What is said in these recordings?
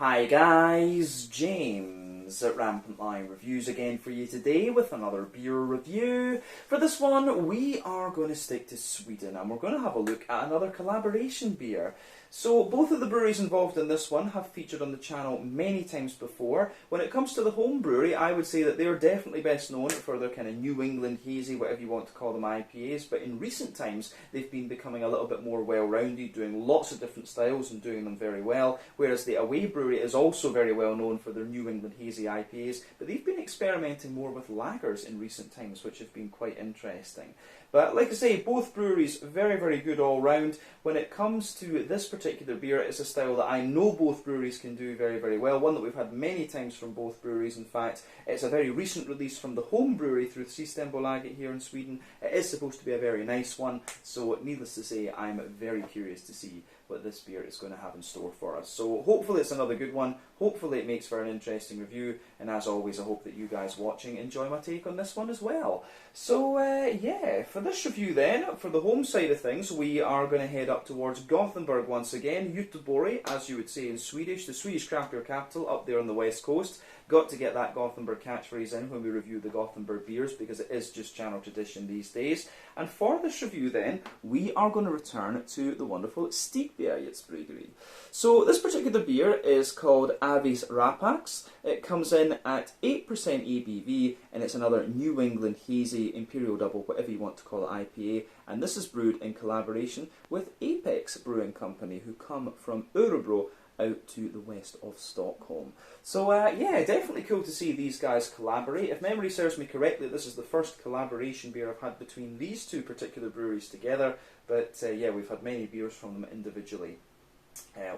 Hi guys, James at RampantLionReviews again for you today with another beer review. For this one we are going to stick to Sweden and we're going to have a look at another collaboration beer. So both of the breweries involved in this one have featured on the channel many times before. When it comes to the home brewery, I would say that they're definitely best known for their kind of New England hazy, whatever you want to call them, IPAs, but in recent times they've been becoming a little bit more well-rounded, doing lots of different styles and doing them very well, whereas the away brewery is also very well known for their New England hazy IPAs, but they've been experimenting more with lagers in recent times, which have been quite interesting. But like I say, both breweries very, very good all round. When it comes to this particular beer, it's a style that I know both breweries can do very, very well. One that we've had many times from both breweries. In fact, it's a very recent release from the home brewery through Stigbergets here in Sweden. It is supposed to be a very nice one, so needless to say, I'm very curious to see what this beer is going to have in store for us. So hopefully it's another good one. Hopefully it makes for an interesting review. And as always, I hope that you guys watching enjoy my take on this one as well. So yeah, for this review then, for the home side of things, we are going to head up towards Gothenburg once again. Göteborg, as you would say in Swedish, the Swedish craft beer capital up there on the west coast. Got to get that Gothenburg catchphrase in when we review the Gothenburg beers because it is just channel tradition these days. And for this review then, we are going to return to the wonderful Stigbergets Bryggeri. So this particular beer is called Avis Rapax. It comes in at 8% ABV and it's another New England hazy Imperial Double, whatever you want to call it, IPA. And this is brewed in collaboration with Apex Brewing Co, who come from Örebro out to the west of Stockholm. So yeah, definitely cool to see these guys collaborate. If memory serves me correctly, this is the first collaboration beer I've had between these two particular breweries together, but yeah, we've had many beers from them individually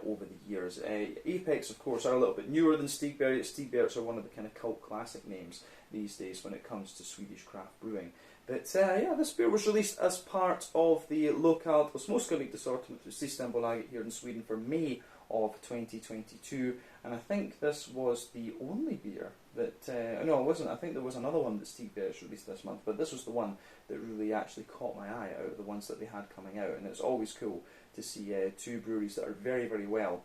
over the years. Apex, of course, are a little bit newer than Stigbergets. Stigbergets are one of the kind of cult classic names these days when it comes to Swedish craft brewing. But yeah, this beer was released as part of the Lokalt och Småskaligt assortment through Systembolaget here in Sweden for May of 2022, and I think this was the only beer that, no it wasn't, I think there was another one that Stigbergets released this month, but this was the one that really actually caught my eye out of the ones that they had coming out, and it's always cool to see two breweries that are very, very well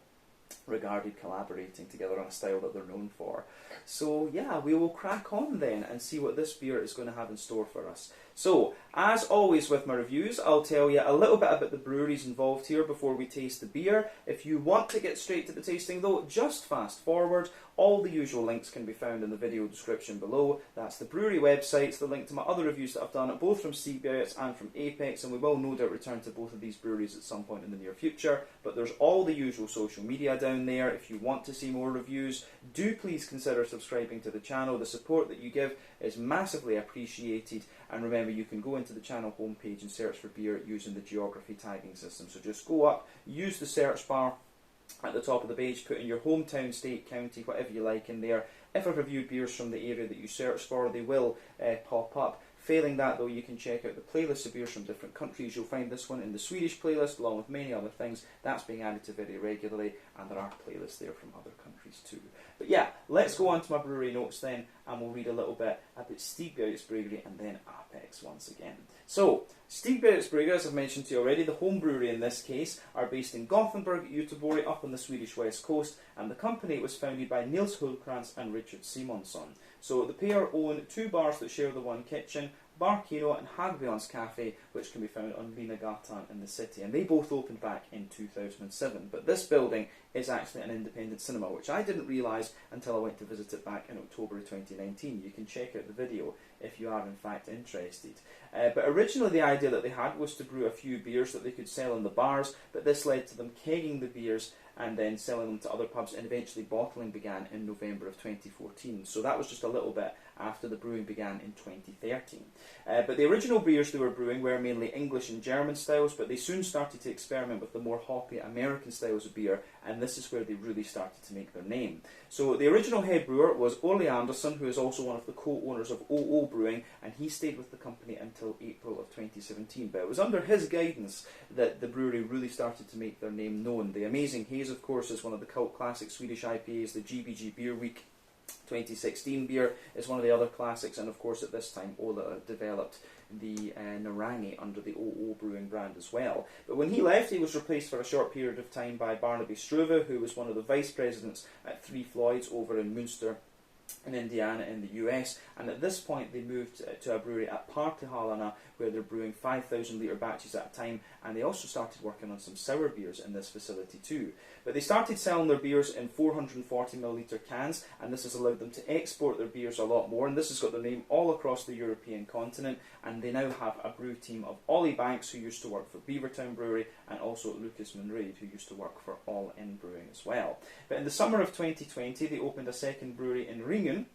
regarded collaborating together on a style that they're known for. So yeah, we will crack on then and see what this beer is going to have in store for us. So, as always with my reviews, I'll tell you a little bit about the breweries involved here before we taste the beer. If you want to get straight to the tasting though, just fast forward. All the usual links can be found in the video description below. That's the brewery websites, the link to my other reviews that I've done, both from Stigbergets and from Apex, and we will no doubt return to both of these breweries at some point in the near future. But there's all the usual social media down there. If you want to see more reviews, do please consider subscribing to the channel. The support that you give is massively appreciated, and remember you can go into the channel homepage and search for beer using the geography tagging system. So just go up, use the search bar at the top of the page, put in your hometown, state, county, whatever you like in there. If I've reviewed beers from the area that you search for, they will pop up. Failing that though, you can check out the playlist of beers from different countries. You'll find this one in the Swedish playlist along with many other things. That's being added to very regularly, and there are playlists there from other countries too. But yeah, let's go on to my brewery notes then, and we'll read a little bit about Stigbergets Bryggeri and then Apex once again. So, Stigbergets Bryggeri, as I've mentioned to you already, the home brewery in this case, are based in Gothenburg, Göteborg, up on the Swedish west coast, and the company was founded by Nils Hultkrantz and Richard Simonsson. So the pair own two bars that share the one kitchen, Bar Kino and Hagbjörn's Cafe, which can be found on Linnagatan in the city, and they both opened back in 2007. But this building is actually an independent cinema, which I didn't realise until I went to visit it back in October of 2019. You can check out the video if you are in fact interested. But originally the idea that they had was to brew a few beers that they could sell in the bars, but this led to them kegging the beers and then selling them to other pubs, and eventually bottling began in November of 2014. So that was just a little bit after the brewing began in 2013. But the original beers they were brewing were mainly English and German styles, but they soon started to experiment with the more hoppy American styles of beer, and this is where they really started to make their name. So the original head brewer was Ole Andersson, who is also one of the co-owners of OO Brewing, and he stayed with the company until April of 2017. But it was under his guidance that the brewery really started to make their name known. The Amazing Haze, of course, is one of the cult classic Swedish IPAs, the GBG Beer Week 2016 beer is one of the other classics, and of course at this time Ola developed the Narangi under the OO Brewing brand as well. But when he left, he was replaced for a short period of time by Barnaby Struve, who was one of the vice presidents at Three Floyds over in Munster in Indiana in the US, and at this point they moved to a brewery at Partihalana where they're brewing 5,000 litre batches at a time, and they also started working on some sour beers in this facility too. But they started selling their beers in 440ml cans, and this has allowed them to export their beers a lot more, and this has got their name all across the European continent, and they now have a brew team of Ollie Banks, who used to work for Beavertown Brewery, and also Lucas Munraid, who used to work for All In Brewing as well. But in the summer of 2020 they opened a second brewery in Ringen,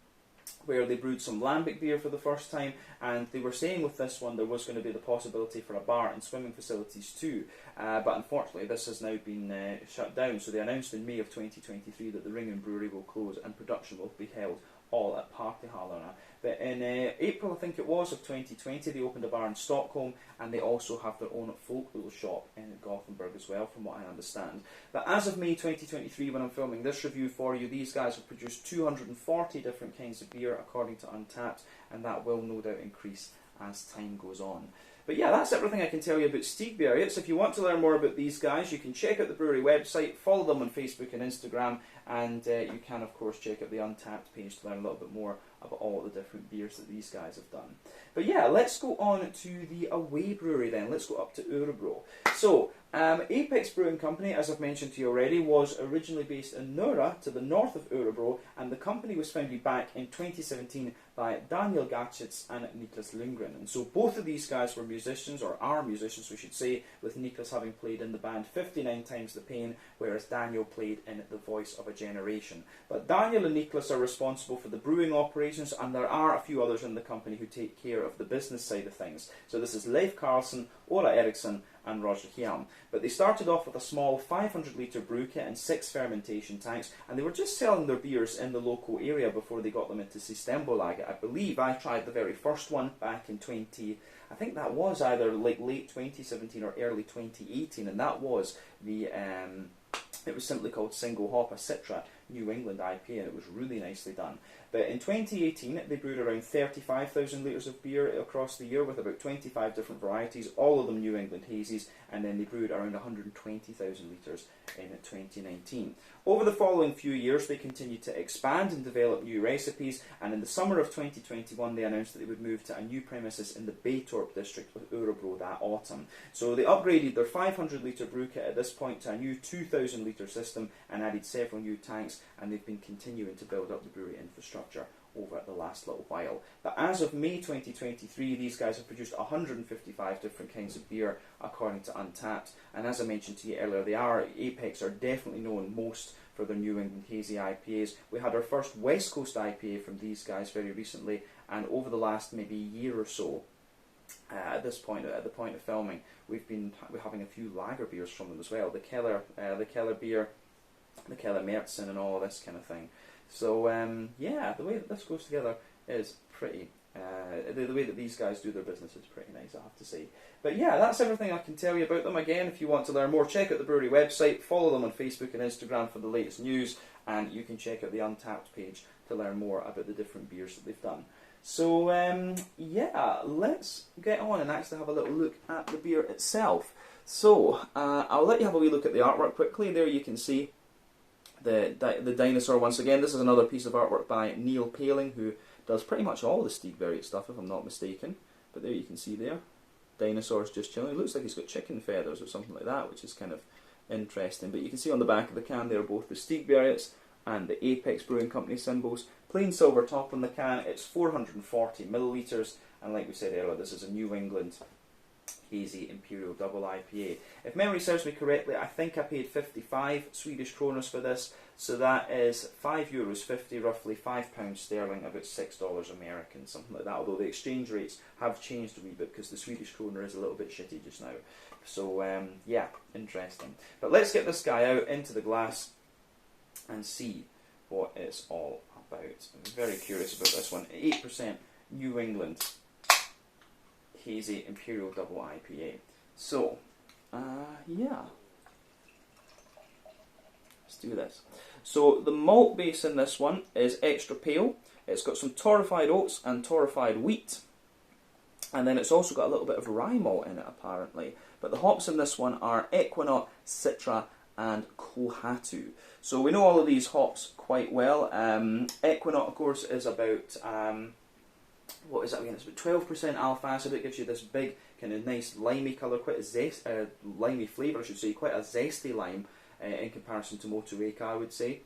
where they brewed some lambic beer for the first time, and they were saying with this one there was going to be the possibility for a bar and swimming facilities too, but unfortunately this has now been shut down. So they announced in May of 2023 that the Ringen brewery will close and production will be held all at Partihalana. But in April, I think it was, of 2020, they opened a bar in Stockholm, and they also have their own folkale shop in Gothenburg as well, from what I understand. But as of May 2023, when I'm filming this review for you, these guys have produced 240 different kinds of beer, according to Untappd, and that will no doubt increase as time goes on. But yeah, that's everything I can tell you about Stigbergets. If you want to learn more about these guys, you can check out the brewery website, follow them on Facebook and Instagram, and you can of course check out the Untappd page to learn a little bit more about all the different beers that these guys have done. But yeah, let's go on to the away brewery then. Let's go up to Örebro. So, Apex Brewing Company, as I've mentioned to you already, was originally based in Nora, to the north of Örebro, and the company was founded back in 2017 by Daniel Gatschitz and Niklas Lundgren. And so both of these guys were musicians, or are musicians we should say, with Niklas having played in the band 59 Times the Pain, whereas Daniel played in The Voice of a Generation. But Daniel and Niklas are responsible for the brewing operations, and there are a few others in the company who take care of the business side of things. So this is Leif Carlson, Ola Eriksson, and Roger Hjelm. But they started off with a small 500 litre brew kit and 6 fermentation tanks, and they were just selling their beers in the local area before they got them into Systembolaget. I believe I tried the very first one back in I think that was either like late 2017 or early 2018, and that was the it was simply called Single Hop, a Citra New England IPA, and it was really nicely done. But in 2018, they brewed around 35,000 litres of beer across the year with about 25 different varieties, all of them New England hazies, and then they brewed around 120,000 litres in 2019. Over the following few years, they continued to expand and develop new recipes, and in the summer of 2021, they announced that they would move to a new premises in the Baytorp district with Örebro that autumn. So they upgraded their 500 litre brew kit at this point to a new 2,000 litre system and added several new tanks, and they've been continuing to build up the brewery infrastructure over the last little while. But as of May 2023, these guys have produced 155 different kinds of beer, according to Untappd. And as I mentioned to you earlier, Apex are definitely known most for their New England hazy IPAs. We had our first West Coast IPA from these guys very recently, and over the last maybe year or so, at the point of filming, we're having a few lager beers from them as well. The Keller beer, the Keller Märzen, and all this kind of thing. So yeah, the way that this goes together is pretty. The way that these guys do their business is pretty nice, I have to say. But yeah, that's everything I can tell you about them. Again, if you want to learn more, check out the brewery website, follow them on Facebook and Instagram for the latest news, and you can check out the Untappd page to learn more about the different beers that they've done. So yeah, let's get on and actually have a little look at the beer itself. So I'll let you have a wee look at the artwork quickly. There you can see the dinosaur once again. This is another piece of artwork by Neil Paling, who does pretty much all the Stigbergets stuff, if I'm not mistaken. But there you can see there, dinosaurs just chilling. It looks like he's got chicken feathers or something like that, which is kind of interesting. But you can see on the back of the can there both the Stigbergets and the Apex Brewing Company symbols. Plain silver top on the can. It's 440 millilitres, and like we said earlier, this is a New England hazy Imperial Double IPA. If memory serves me correctly, I think I paid 55 Swedish kroners for this, so that is €5.50, roughly £5 sterling, about $6 American, something like that, although the exchange rates have changed a wee bit because the Swedish krona is a little bit shitty just now. So yeah, interesting. But let's get this guy out into the glass and see what it's all about. I'm very curious about this one. 8% New England hazy Imperial Double IPA. So, yeah. Let's do this. So the malt base in this one is extra pale. It's got some torrefied oats and torrefied wheat. And then it's also got a little bit of rye malt in it, apparently. But the hops in this one are Equinox, Citra, and Kohatu. So we know all of these hops quite well. Equinox, of course, is about, what is that again? It's about 12% alpha acid. It gives you this big, kind of nice limey colour, quite a limey flavour, I should say, quite a zesty lime in comparison to Motueka, I would say,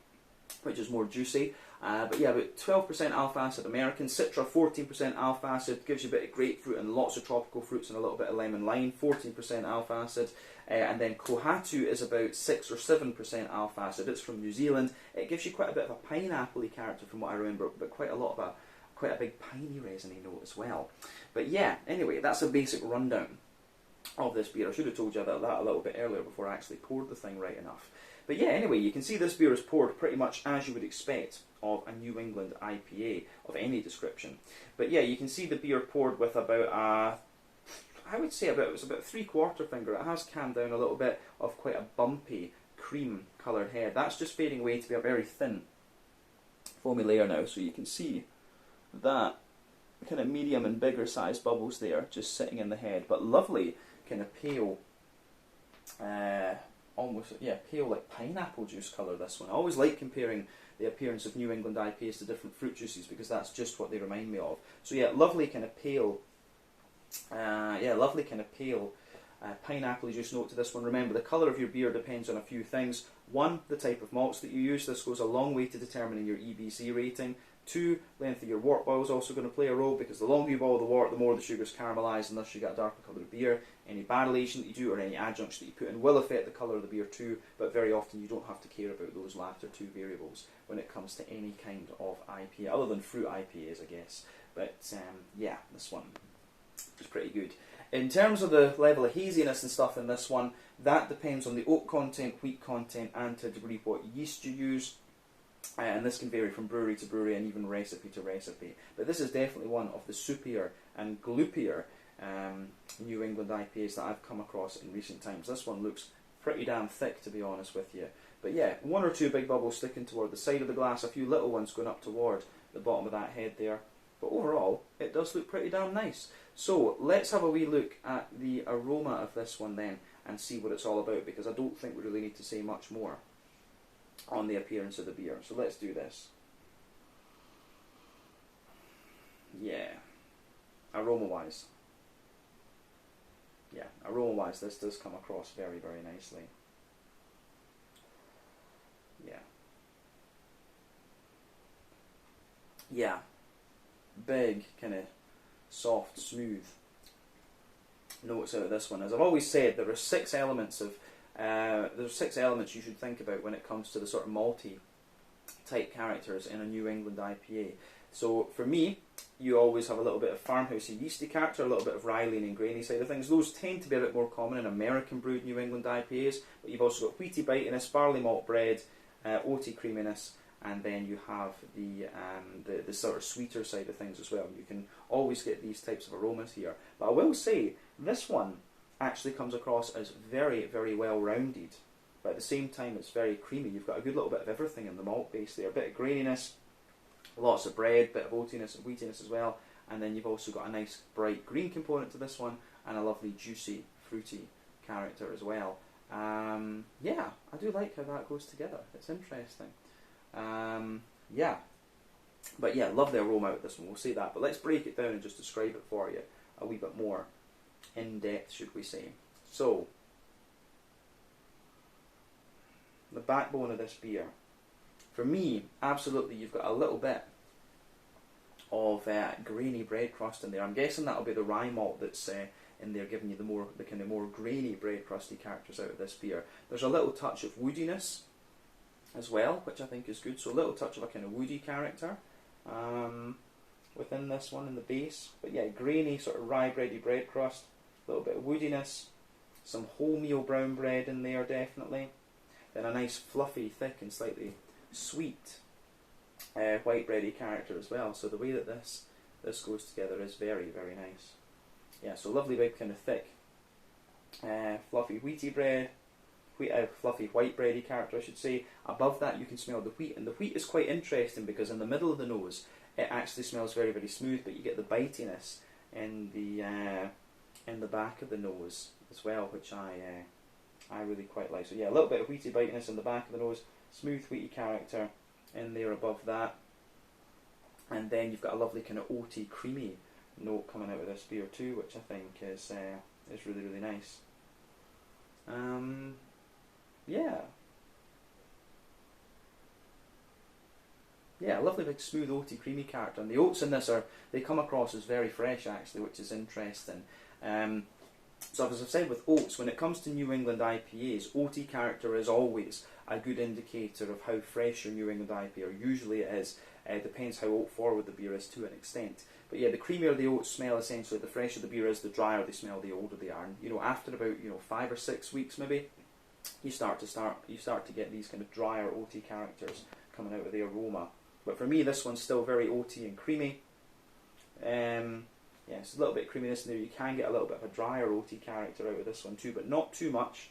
which is more juicy. But yeah, about 12% alpha acid American. Citra, 14% alpha acid, gives you a bit of grapefruit and lots of tropical fruits and a little bit of lemon lime, 14% alpha acid. And then Kohatu is about 6 or 7% alpha acid. It's from New Zealand. It gives you quite a bit of a pineapple-y character from what I remember, but quite a big piney resiny note as well. But yeah, anyway, that's a basic rundown of this beer. I should have told you about that a little bit earlier before I actually poured the thing right enough. But yeah, anyway, you can see this beer is poured pretty much as you would expect of a New England IPA of any description. But yeah, you can see the beer poured with about I would say it was about 3/4 finger. It has calmed down a little bit of quite a bumpy cream coloured head. That's just fading away to be a very thin foamy layer now, so you can see that kind of medium and bigger sized bubbles there just sitting in the head, but lovely kind of pale, almost, yeah, pale like pineapple juice colour, this one. I always like comparing the appearance of New England IPAs to different fruit juices because that's just what they remind me of. So yeah, lovely kind of pale, pineapple juice note to this one. Remember, the colour of your beer depends on a few things. One, the type of malts that you use. This goes a long way to determining your EBC rating. 2, length of your wort boil is also going to play a role, because the longer you boil the wort, the more the sugars caramelise, and thus you get a darker coloured beer. Any barrel aging that you do or any adjuncts that you put in will affect the colour of the beer too, but very often you don't have to care about those latter two variables when it comes to any kind of IPA, other than fruit IPAs, I guess. But yeah, this one is pretty good. In terms of the level of haziness and stuff in this one, that depends on the oat content, wheat content, and to a degree what yeast you use. And this can vary from brewery to brewery and even recipe to recipe. But this is definitely one of the soupier and gloopier New England IPAs that I've come across in recent times. This one looks pretty damn thick, to be honest with you. But yeah, 1 or 2 big bubbles sticking toward the side of the glass, a few little ones going up toward the bottom of that head there. But overall, it does look pretty damn nice. So let's have a wee look at the aroma of this one then and see what it's all about, because I don't think we really need to say much more on the appearance of the beer. So let's do this. Yeah, aroma-wise. Yeah, aroma-wise, this does come across very, very nicely. Yeah. Yeah. Big, kind of soft, smooth notes out of this one. As I've always said, there are 6 elements of there's 6 elements you should think about when it comes to the sort of malty type characters in a New England IPA. So for me, you always have a little bit of farmhousey yeasty character, a little bit of rye leaning grainy side of things. Those tend to be a bit more common in American brewed New England IPAs, but you've also got wheaty bitiness, barley malt bread, oaty creaminess, and then you have the sort of sweeter side of things as well. You can always get these types of aromas here. But I will say, this one actually comes across as very, very well rounded, but at the same time it's very creamy. You've got a good little bit of everything in the malt base there, a bit of graininess, lots of bread, bit of oatiness and wheatiness as well, and then you've also got a nice bright green component to this one and a lovely juicy fruity character as well. Yeah, I do like how that goes together. It's interesting. Yeah, but yeah, love the aroma with this one, we'll say that, but let's break it down and just describe it for you a wee bit more in depth, should we say. So, the backbone of this beer, for me, absolutely, you've got a little bit of grainy bread crust in there. I'm guessing that'll be the rye malt that's in there, giving you the kind of more grainy bread crusty characters out of this beer. There's a little touch of woodiness as well, which I think is good. So a little touch of a kind of woody character within this one in the base. But yeah, grainy sort of rye bready bread crust, a little bit of woodiness, some wholemeal brown bread in there definitely. Then a nice fluffy, thick and slightly sweet white bready character as well. So the way that this goes together is very, very nice. Yeah, so lovely big kind of thick fluffy wheaty bread fluffy white bready character, I should say. Above that, you can smell the wheat, and the wheat is quite interesting because in the middle of the nose, it actually smells very, very smooth, but you get the bitiness in the back of the nose as well, which I really quite like. So yeah, a little bit of wheaty bitiness in the back of the nose, smooth wheaty character in there above that, and then you've got a lovely kind of oaty, creamy note coming out of this beer too, which I think is really, really nice. Yeah, lovely big smooth oaty creamy character, and the oats in this they come across as very fresh actually, which is interesting. So as I've said with oats, when it comes to New England IPAs, oaty character is always a good indicator of how fresh your New England IPA, or usually it is. Depends how oat forward the beer is to an extent. But yeah, the creamier the oats smell, essentially, the fresher the beer is, the drier they smell, the older they are. And after about 5 or 6 weeks maybe, you start to get these kind of drier oaty characters coming out of the aroma. But for me, this one's still very oaty and creamy. It's a little bit of creaminess in there. You can get a little bit of a drier oaty character out of this one too, but not too much.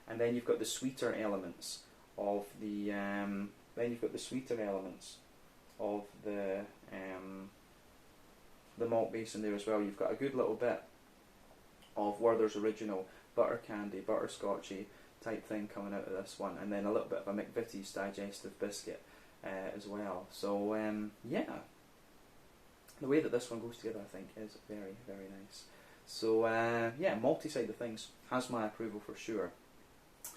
And then you've got the sweeter elements of the malt base in there as well. You've got a good little bit of Werther's Original butter candy, butterscotchy type thing coming out of this one, and then a little bit of a McVitie's digestive biscuit as well. So the way that this one goes together, I think, is very, very nice. So malty side of things has my approval for sure.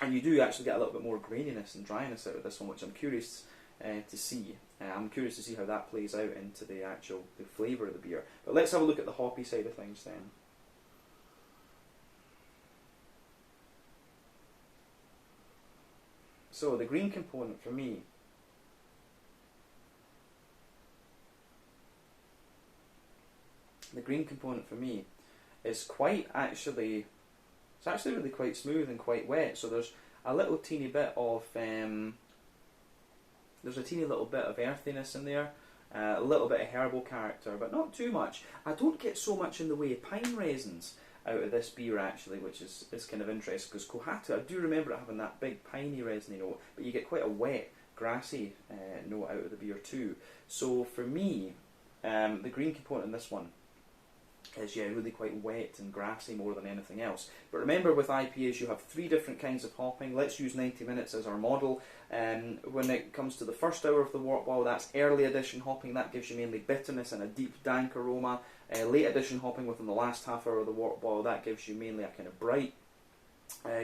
And you do actually get a little bit more graininess and dryness out of this one, which I'm curious to see. I'm curious to see how that plays out into the flavour of the beer. But let's have a look at the hoppy side of things then. So the green component for me is it's actually really quite smooth and quite wet. So there's a little teeny bit of earthiness in there, a little bit of herbal character, but not too much. I don't get so much in the way of pine resins out of this beer actually, which is kind of interesting, because Kohatu, I do remember it having that big piney resiny note, but you get quite a wet, grassy note out of the beer too. So for me, the green component in this one is really quite wet and grassy more than anything else. But remember, with IPAs you have 3 different kinds of hopping. Let's use 90 minutes as our model. When it comes to the first hour of the wort boil, that's early edition hopping. That gives you mainly bitterness and a deep dank aroma. Late edition hopping within the last half hour of the wort boil, that gives you mainly a kind of bright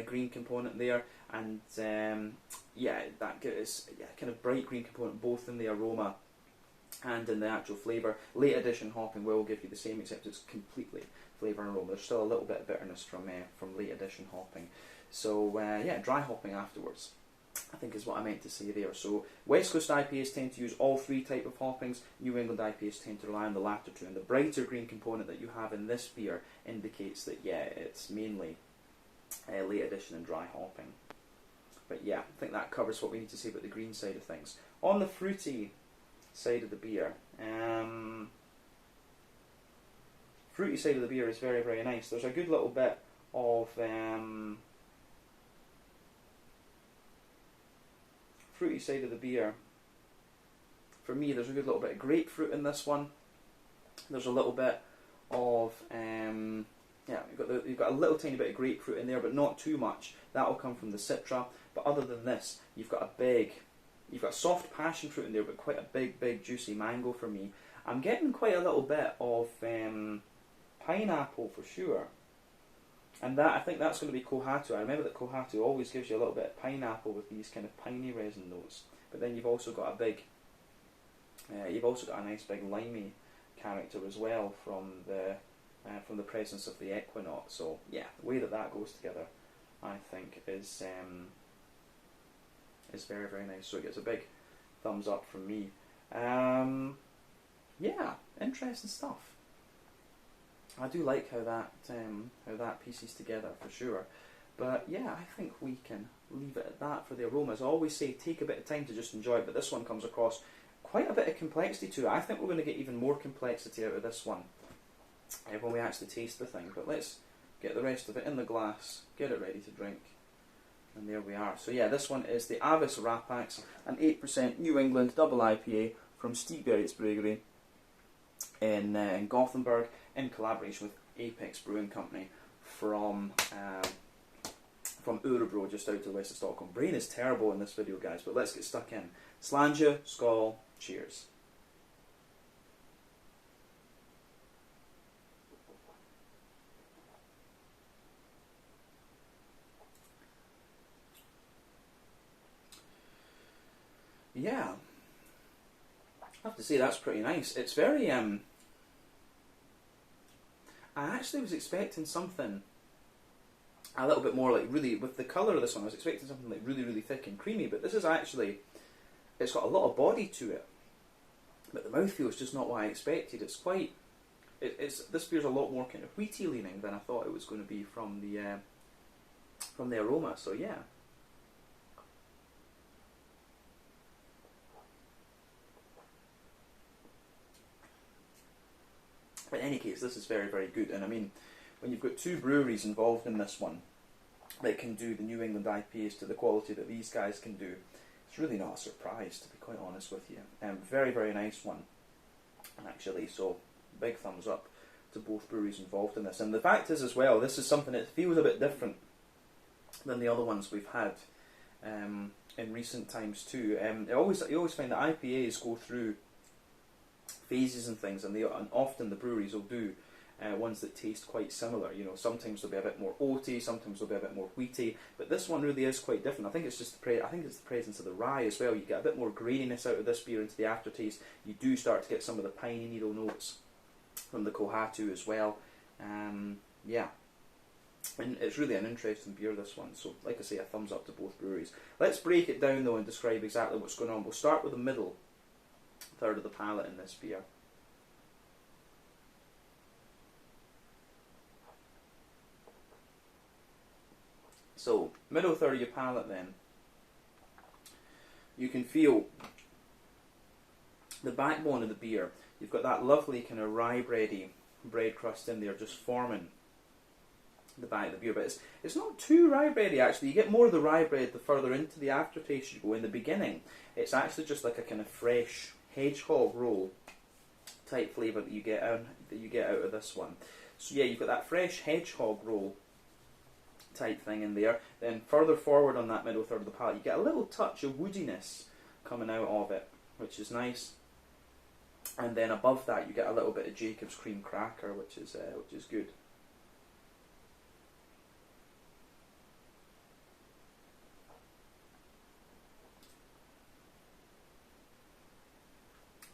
green component there, and that gives kind of bright green component both in the aroma and in the actual flavour. Late edition hopping will give you the same, except it's completely flavour and aroma. There's still a little bit of bitterness from late edition hopping. So dry hopping afterwards, I think, is what I meant to say there. So West Coast IPAs tend to use all 3 types of hoppings. New England IPAs tend to rely on the latter 2, and the brighter green component that you have in this beer indicates that it's mainly late edition and dry hopping. But I think that covers what we need to say about the green side of things. On the fruity side of the beer, fruity side of the beer is very, very nice. There's a good little bit of fruity side of the beer. For me, there's a good little bit of grapefruit in this one. There's a little bit of you've got a little tiny bit of grapefruit in there, but not too much. That will come from the citra. But other than this, you've got soft passion fruit in there, but quite a big juicy mango for me. I'm getting quite a little bit of pineapple for sure, and I think that's going to be Kohatu. I remember that Kohatu always gives you a little bit of pineapple with these kind of piney resin notes. But then you've also got a nice big limey character as well from the presence of the Equinox. So the way that goes together, I think, is very, very nice. So it gets a big thumbs up from me. Interesting stuff. I do like how that pieces together for sure. But I think we can leave it at that for the aromas. I always say take a bit of time to just enjoy it, but this one comes across quite a bit of complexity to it. I think we're going to get even more complexity out of this one when we actually taste the thing. But let's get the rest of it in the glass, get it ready to drink, And there we are. So yeah, this one is the Avis Rapax, an 8% New England Double IPA from Stigbergets Bryggeri in Gothenburg, in collaboration with Apex Brewing Company from Örebro, just out to the west of Stockholm. Brain is terrible in this video, guys, but let's get stuck in. Slanja, skål, cheers. Yeah, I have to say that's pretty nice. It's very, I actually was expecting something a little bit more like really, with the colour of this one, I was expecting something like really, really thick and creamy, but this is actually, it's got a lot of body to it, but the mouthfeel is just not what I expected. It's quite, this beer's a lot more kind of wheaty leaning than I thought it was going to be from the aroma, so yeah. In any case, this is very, very good, and I mean, when you've got two breweries involved in this one that can do the New England IPAs to the quality that these guys can do, it's really not a surprise, to be quite honest with you. Very, very nice one, actually, so big thumbs up to both breweries involved in this. And the fact is as well, this is something that feels a bit different than the other ones we've had in recent times too. You always find that IPAs go through phases and things, and often the breweries will do ones that taste quite similar. You know, sometimes they'll be a bit more oaty, sometimes they'll be a bit more wheaty, but this one really is quite different. I think it's just the presence of the rye as well. You get a bit more graininess out of this beer into the aftertaste. You do start to get some of the piney needle notes from the Kohatu as well. Yeah, and it's really an interesting beer, this one. So, like I say, a thumbs up to both breweries. Let's break it down though and describe exactly what's going on. We'll start with the middle third of the palate in this beer. So, middle third of your palate then, you can feel the backbone of the beer. You've got that lovely kind of rye bready bread crust in there just forming the back of the beer, but it's not too rye bready actually. You get more of the rye bread the further into the aftertaste you go. In the beginning, it's actually just like a kind of fresh hedgehog roll type flavour that you get out of this one. So yeah, you've got that fresh hedgehog roll type thing in there. Then further forward on that middle third of the palate, you get a little touch of woodiness coming out of it, which is nice. And then above that, you get a little bit of Jacob's cream cracker, which is good.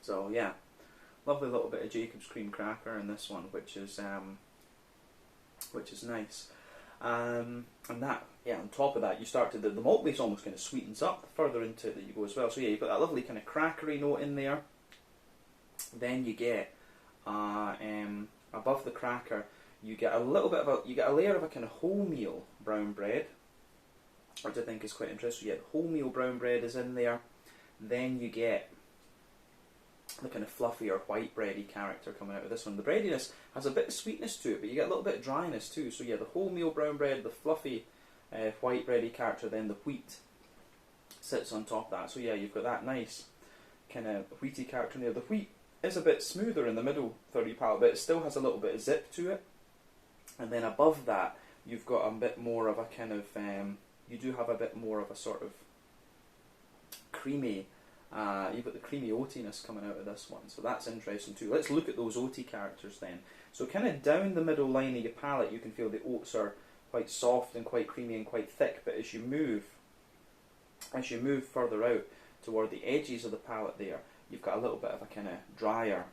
So yeah, lovely little bit of Jacob's cream cracker in this one, which is nice. And that, yeah, on top of that, you start to the malt base almost kind of sweetens up the further into it that you go as well. So yeah, you've got that lovely kind of crackery note in there. Then you get above the cracker, you get a little bit of you get a layer of a kind of wholemeal brown bread, which I think is quite interesting. Yeah, the wholemeal brown bread is in there. Then you get the kind of fluffy or white bready character coming out of this one. The breadiness has a bit of sweetness to it, but you get a little bit of dryness too. So yeah, the wholemeal brown bread, the fluffy white bready character, then the wheat sits on top of that. So yeah, you've got that nice kind of wheaty character in there. The wheat is a bit smoother in the middle 30 palate, but it still has a little bit of zip to it. And then above that, you've got a bit more of a kind of, you do have a bit more of a sort of creamy, you've got the creamy oatiness coming out of this one, so that's interesting too. Let's look at those oaty characters then. So kind of down the middle line of your palate, you can feel the oats are quite soft and quite creamy and quite thick, but as you move further out toward the edges of the palate there, you've got a little bit of a kind of drier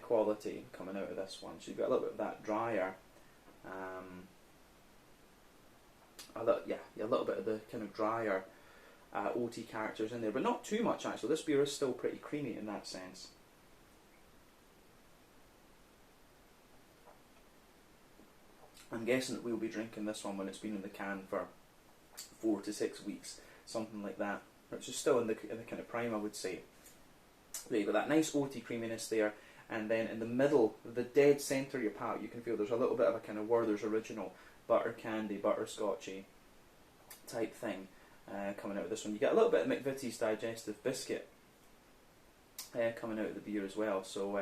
quality coming out of this one. So you've got a little bit of that drier, a little bit of the kind of drier oaty characters in there, but not too much actually. This beer is still pretty creamy in that sense. I'm guessing that we'll be drinking this one when it's been in the can for 4 to 6 weeks, something like that, which is still in the kind of prime, I would say. There you've got that nice oaty creaminess there, and then in the middle, the dead centre of your palate, you can feel there's a little bit of a kind of Werther's Original, butter candy, butterscotchy type thing coming out of this one. You get a little bit of McVitie's digestive biscuit coming out of the beer as well. So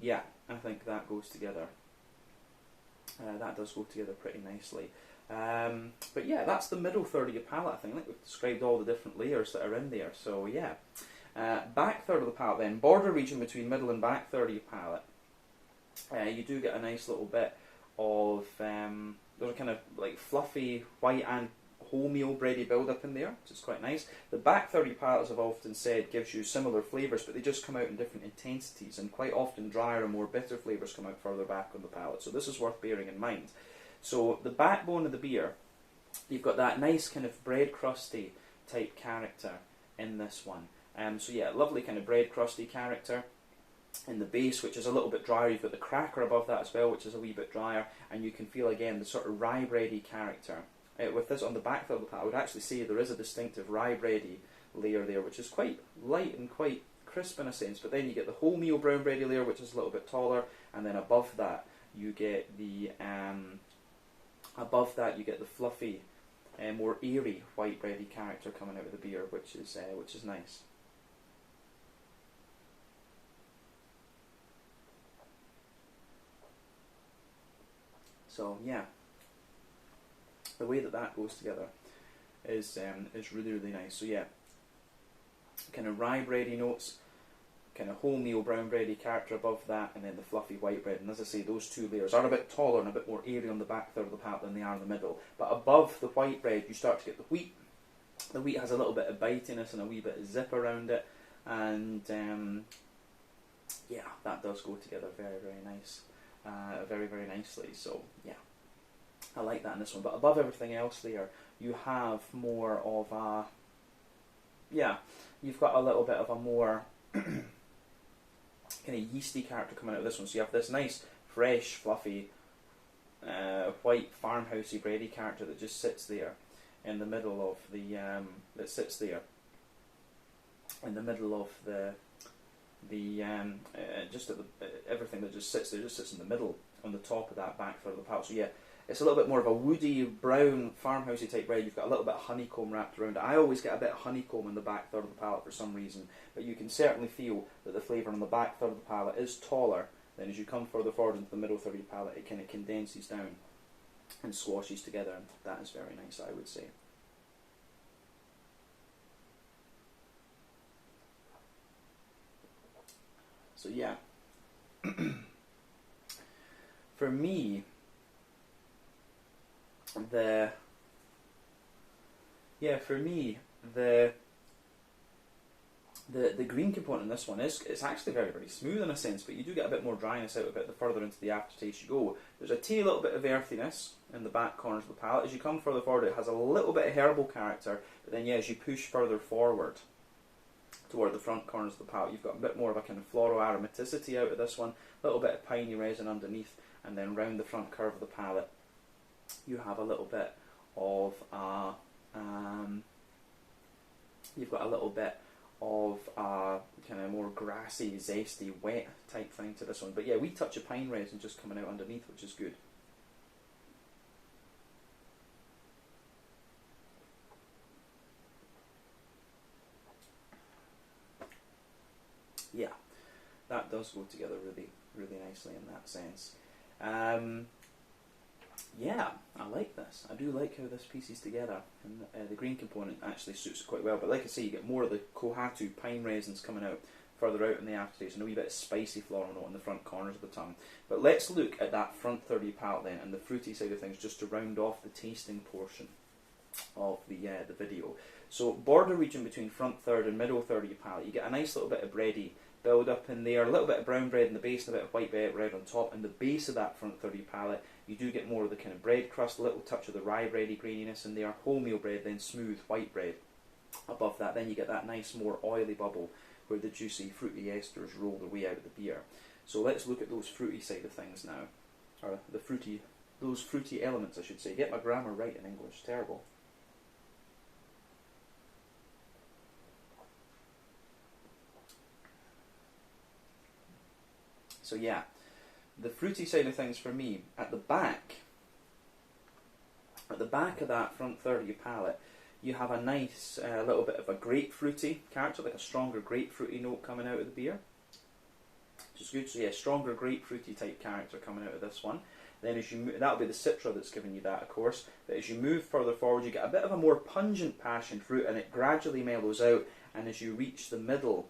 yeah, I think that goes together. That does go together pretty nicely. But yeah, that's the middle third of your palate. I think we've described all the different layers that are in there. So yeah, back third of the palate then, border region between middle and back third of your palate. You do get a nice little bit of there's a kind of like fluffy white and wholemeal bready build up in there, which is quite nice. The back third of your palate, as I've often said, gives you similar flavours, but they just come out in different intensities, and quite often drier and more bitter flavours come out further back on the palate. So this is worth bearing in mind. So the backbone of the beer, you've got that nice kind of bread crusty type character in this one. So yeah, lovely kind of bread crusty character in the base, which is a little bit drier. You've got the cracker above that as well, which is a wee bit drier, and you can feel again the sort of rye bready character. With this on the back third of the palate, I would actually say there is a distinctive rye bready layer there, which is quite light and quite crisp in a sense, but then you get the wholemeal brown bready layer, which is a little bit taller, and then above that you get the fluffy, more airy white bready character coming out of the beer, which is nice. So yeah, the way that goes together is really, really nice. So yeah, kind of rye bready notes, kind of wholemeal brown bready character above that, and then the fluffy white bread. And as I say, those two layers are a bit taller and a bit more airy on the back third of the palate than they are in the middle. But above the white bread, you start to get the wheat. The wheat has a little bit of bitiness and a wee bit of zip around it, and yeah, that does go together very, very nice, very, very nicely. So yeah, I like that in this one. But above everything else there, you have more of a, yeah, you've got a little bit of a more kind of yeasty character coming out of this one. So you have this nice, fresh, fluffy, white farmhousey bready character that just sits there in the middle of the just at the everything that just sits there just sits in the middle on the top of that back third of the palate. So yeah, it's a little bit more of a woody brown farmhousey type bread. You've got a little bit of honeycomb wrapped around it. I always get a bit of honeycomb in the back third of the palate for some reason, but you can certainly feel that the flavour on the back third of the palate is taller. Then as you come further forward into the middle third of your palate, it kind of condenses down and squashes together, and that is very nice, I would say. So yeah, for me, the green component in this one it's actually very, very smooth in a sense, but you do get a bit more dryness out of it the further into the aftertaste you go. There's a teeny little bit of earthiness in the back corners of the palate. As you come further forward, it has a little bit of herbal character, but then yeah, as you push further forward toward the front corners of the palate, you've got a bit more of a kind of floral aromaticity out of this one, a little bit of piney resin underneath, and then round the front curve of the palate you have a little bit of you've got a little bit of kind of more grassy, zesty, wet type thing to this one. But yeah, we touch of pine resin just coming out underneath, which is good. Yeah, that does go together really, really nicely in that sense. Yeah, I like this. I do like how this pieces together, and the green component actually suits it quite well. But like I say, you get more of the Kohatu pine resins coming out further out in the aftertaste, and a wee bit of spicy floral note in the front corners of the tongue. But let's look at that front third of your palate then, and the fruity side of things, just to round off the tasting portion of the video. So border region between front third and middle third of your palate, you get a nice little bit of bready build up in there, a little bit of brown bread in the base and a bit of white bread on top. And the base of that front third of your palate, you do get more of the kind of bread crust, a little touch of the rye bready graininess in there, wholemeal bread, then smooth white bread above that. Then you get that nice more oily bubble where the juicy fruity esters roll their way out of the beer. So let's look at those fruity side of things now, or those fruity elements I should say. Get my grammar right in English, terrible. So yeah, the fruity side of things for me, at the back, At the back of that front third of your palate, you have a nice little bit of a grapefruity character, like a stronger grapefruity note coming out of the beer. Which is good. So yeah, stronger grapefruity type character coming out of this one. Then as you that'll be the Citra that's giving you that, of course. But as you move further forward, you get a bit of a more pungent passion fruit, and it gradually mellows out. And as you reach the middle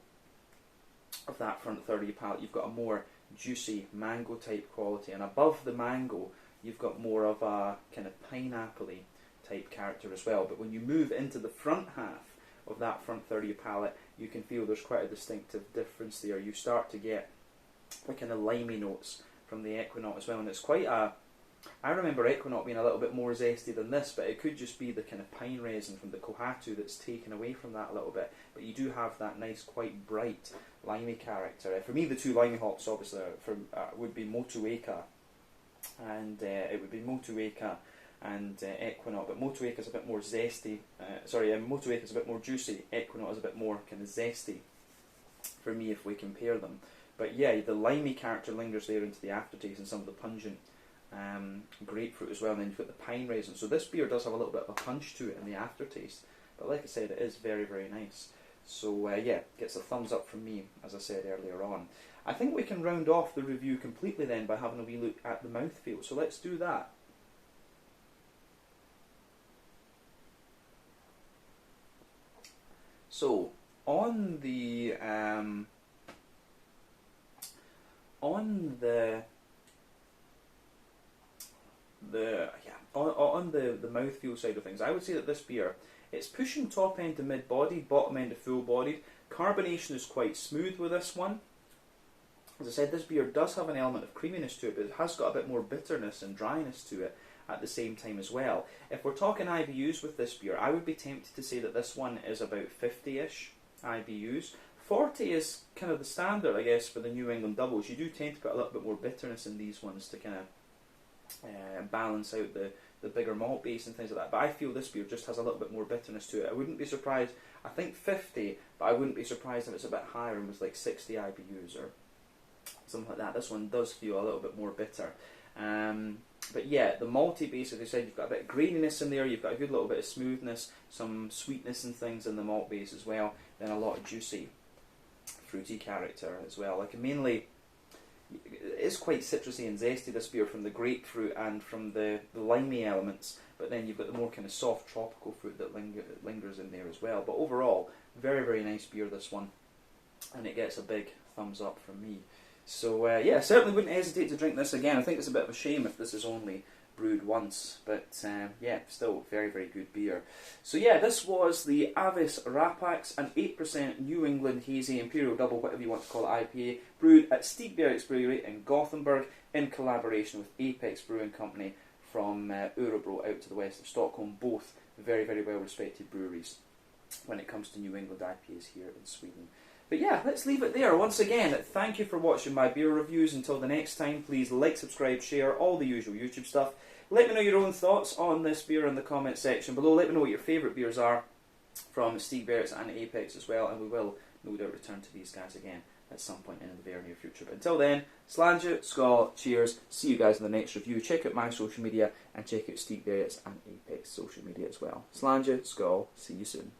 of that front third of your palate, you've got a more juicy mango type quality, and above the mango, you've got more of a kind of pineapple-y type character as well. But when you move into the front half of that front third of your palate, you can feel there's quite a distinctive difference there. You start to get the kind of limey notes from the Equinox as well, and it's quite a... I remember Equinox being a little bit more zesty than this, but it could just be the kind of pine resin from the Kohatu that's taken away from that a little bit. But you do have that nice, quite bright, limey character. For me, the two limey hops, obviously, would be Motueka, and it would be Motueka and Equinox. But Motueka is a bit more zesty. Motueka is a bit more juicy. Equinox is a bit more kind of zesty for me if we compare them. But yeah, the limey character lingers there into the aftertaste, and some of the pungent grapefruit as well, and then you've got the pine resin. So this beer does have a little bit of a punch to it in the aftertaste, but like I said, it is very, very nice. So yeah, gets a thumbs up from me, as I said earlier on. I think we can round off the review completely then by having a wee look at the mouthfeel, so let's do that. So on the mouthfeel side of things, I would say that this beer, it's pushing top end to mid bodied, bottom end to full bodied. Carbonation is quite smooth with this one. As I said, this beer does have an element of creaminess to it, but it has got a bit more bitterness and dryness to it at the same time as well. If we're talking IBUs with this beer, I would be tempted to say that this one is about 50-ish IBUs. 40 is kind of the standard, I guess, for the New England doubles. You do tend to put a little bit more bitterness in these ones to kind of balance out the bigger malt base and things like that. But I feel this beer just has a little bit more bitterness to it. I wouldn't be surprised, I think 50, but I wouldn't be surprised if it's a bit higher and was like 60 IBUs or something like that. This one does feel a little bit more bitter. But yeah, the malty base, as I said, you've got a bit of graininess in there, you've got a good little bit of smoothness, some sweetness and things in the malt base as well, then a lot of juicy fruity character as well. Like mainly, it is quite citrusy and zesty, this beer, from the grapefruit and from the limey elements, but then you've got the more kind of soft tropical fruit that lingers in there as well. But overall, very, very nice beer, this one, and it gets a big thumbs up from me. So yeah, certainly wouldn't hesitate to drink this again. I think it's a bit of a shame if this is only brewed once, but yeah, still very, very good beer. So yeah, this was the Avis Rapax, an 8% New England Hazy Imperial Double, whatever you want to call it, IPA, brewed at Stigbergets Bryggeri in Gothenburg in collaboration with Apex Brewing Co from Örebro out to the west of Stockholm, both very, very well respected breweries when it comes to New England IPAs here in Sweden. But yeah, let's leave it there. Once again, thank you for watching my beer reviews. Until the next time, please like, subscribe, share, all the usual YouTube stuff. Let me know your own thoughts on this beer in the comment section below. Let me know what your favourite beers are from Stigbergets and Apex as well, and we will no doubt return to these guys again at some point in the very near future. But until then, Sláinte, Skål, cheers, see you guys in the next review. Check out my social media and check out Stigbergets and Apex social media as well. Sláinte, Skål, see you soon.